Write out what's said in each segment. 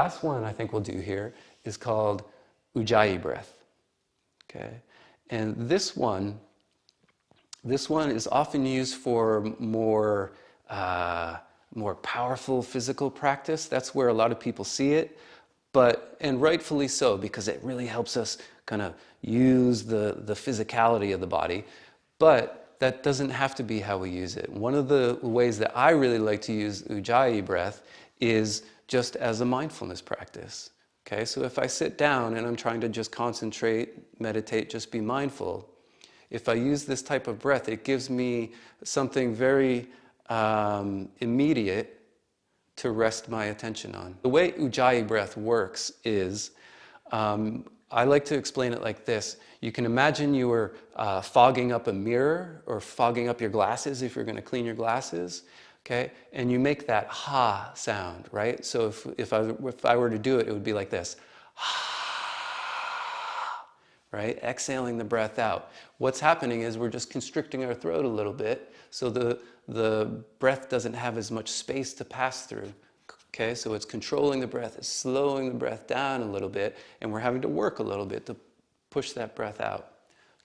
last one I think we'll do here is called Ujjayi breath. Okay, and this one is often used for more powerful physical practice. That's where a lot of people see it, and rightfully so, because it really helps us kind of use the physicality of the body. But that doesn't have to be how we use it. One of the ways that I really like to use Ujjayi breath is just as a mindfulness practice. Okay, so if I sit down and I'm trying to just concentrate, meditate, just be mindful, if I use this type of breath, it gives me something very immediate to rest my attention on. The way Ujjayi breath works is, I like to explain it like this. You can imagine you were fogging up a mirror or fogging up your glasses if you're going to clean your glasses. Okay, and you make that ha sound, right? So if I were to do it, it would be like this, right? Exhaling the breath out. What's happening is we're just constricting our throat a little bit, so the breath doesn't have as much space to pass through. Okay, so it's controlling the breath, it's slowing the breath down a little bit, and we're having to work a little bit to push that breath out.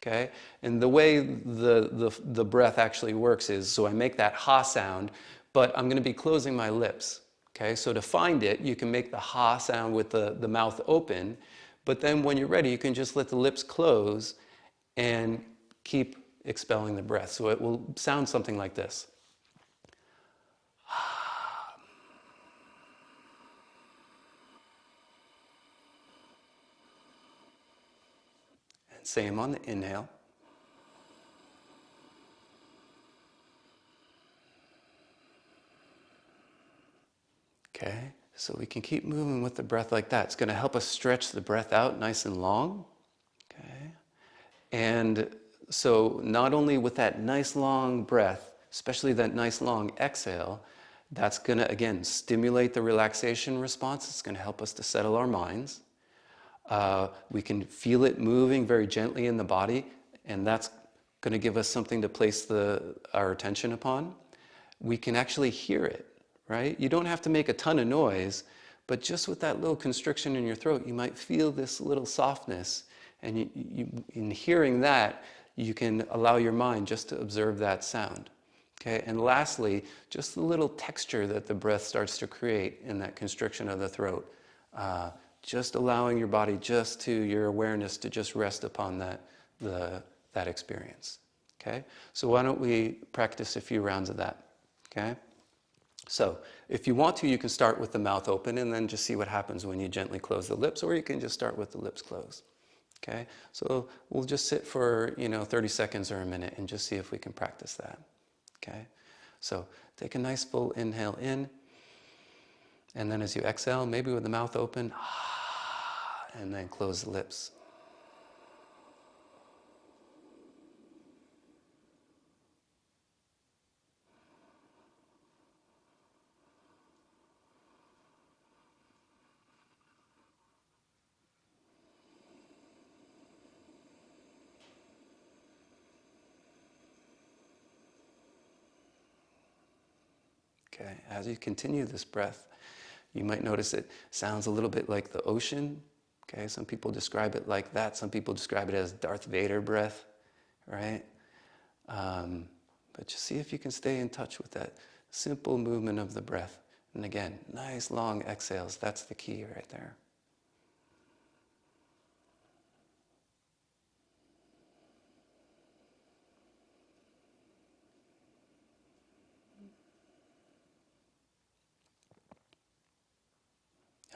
Okay, and the way the breath actually works is, so I make that ha sound, but I'm going to be closing my lips. Okay, so to find it, you can make the ha sound with the mouth open, but then when you're ready, you can just let the lips close and keep expelling the breath. So it will sound something like this. And same on the inhale. Okay, so we can keep moving with the breath like that. It's going to help us stretch the breath out nice and long. Okay, and so not only with that nice long breath, especially that nice long exhale, that's going to, again, stimulate the relaxation response. It's going to help us to settle our minds. We can feel it moving very gently in the body, and that's going to give us something to place our attention upon. We can actually hear it. Right? You don't have to make a ton of noise, but just with that little constriction in your throat, you might feel this little softness. And in hearing that, you can allow your mind just to observe that sound. Okay? And lastly, just the little texture that the breath starts to create in that constriction of the throat. Just allowing your body, your awareness to just rest upon that experience. Okay? So why don't we practice a few rounds of that? Okay? So if you want to, you can start with the mouth open and then just see what happens when you gently close the lips, or you can just start with the lips closed. Okay, so we'll just sit for 30 seconds or a minute and just see if we can practice that. Okay, so take a nice full inhale in, and then as you exhale, maybe with the mouth open, and then close the lips. Okay, as you continue this breath, you might notice it sounds a little bit like the ocean. Okay, some people describe it like that. Some people describe it as Darth Vader breath, right? But just see if you can stay in touch with that simple movement of the breath. And again, nice long exhales. That's the key right there.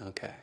Okay.